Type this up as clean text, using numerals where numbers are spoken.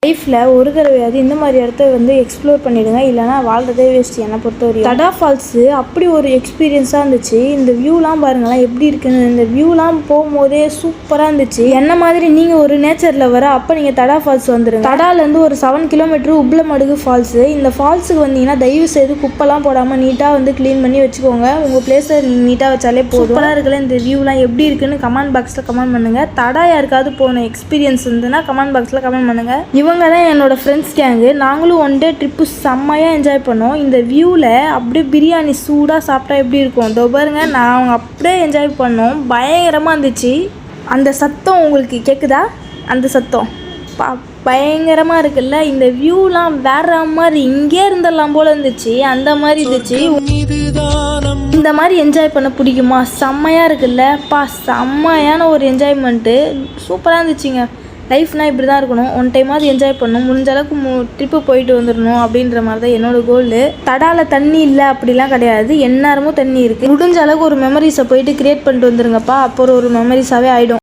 லைஃப்பில் ஒரு தடவையாவது இந்த மாதிரி இடத்த எக்ஸ்ப்ளோர் பண்ணிவிடுங்க, இல்லைனா வாழ்றதே வேஸ்ட் என்னை பொறுத்தவரையும். தடா ஃபால்ஸு அப்படி ஒரு எக்ஸ்பீரியன்ஸாக இருந்துச்சு. இந்த வியூலாம் பாருங்களேன் எப்படி இருக்குன்னு. இந்த வியூலாம் போகும்போதே சூப்பராக இருந்துச்சு. என்ன மாதிரி நீங்கள் ஒரு நேச்சரில் வர அப்போ நீங்கள் தடா ஃபால்ஸ் வந்துடுங்க. தடாலேருந்து ஒரு 7 கிலோமீட்டர் உப்ளமடுகு ஃபால்ஸு. இந்த ஃபால்ஸுக்கு வந்தீங்கன்னா தயவு செய்து குப்பைலாம் போடாமல் நீட்டாக க்ளீன் பண்ணி வச்சுக்கோங்க. உங்கள் பிளேஸை நீட்டாக வச்சாலே போதும். சூப்பராக இருக்குல்ல. இந்த வியூலாம் எப்படி இருக்குன்னு கமெண்ட் பாக்ஸில் கமெண்ட் பண்ணுங்கள். தடா யாருக்காவது போன எக்ஸ்பீரியன்ஸ் இருந்ததுன்னா கமெண்ட் பாக்ஸில் கமெண்ட் பண்ணுங்கள். இவங்க தான் என்னோடய ஃப்ரெண்ட்ஸ் கேங்கு. நாங்களும் ஒன் டே ட்ரிப்பு செம்மையாக என்ஜாய் பண்ணோம். இந்த வியூவில் அப்படியே பிரியாணி சூடாக சாப்பிட்டா எப்படி இருக்கும் இதோ பாருங்க. நாங்கள் அப்படியே என்ஜாய் பண்ணோம். பயங்கரமாக இருந்துச்சு. அந்த சத்தம் உங்களுக்கு கேட்குதா? அந்த சத்தம் பயங்கரமாக இருக்குல்ல. இந்த வியூலாம் வேற மாதிரி இங்கே இருந்தெல்லாம் போல் இருந்துச்சு. அந்த மாதிரி இருந்துச்சு. இந்த மாதிரி என்ஜாய் பண்ண பிடிக்குமா? செம்மையாக இருக்குல்ல. செம்மையான ஒரு என்ஜாய்மெண்ட்டு. சூப்பராக இருந்துச்சுங்க. லைஃப்னால் இப்படி தான் இருக்கணும். ஒன் டைமாவது என்ஜாய் பண்ணணும். முடிஞ்ச அளவுக்கு ட்ரிப்பு போயிட்டு வந்துடணும் அப்படின்ற மாதிரி தான் என்னோடய கோல். தடாவில் தண்ணி இல்லை அப்படிலாம் கிடையாது. எந்நேரமும் தண்ணி இருக்குது. முடிஞ்ச அளவுக்கு ஒரு மெமரிஸை போயிட்டு க்ரியேட் பண்ணிட்டு வந்துருங்கப்பா. அப்புறம் ஒரு மெமரிஸாகவே ஆகிடும்.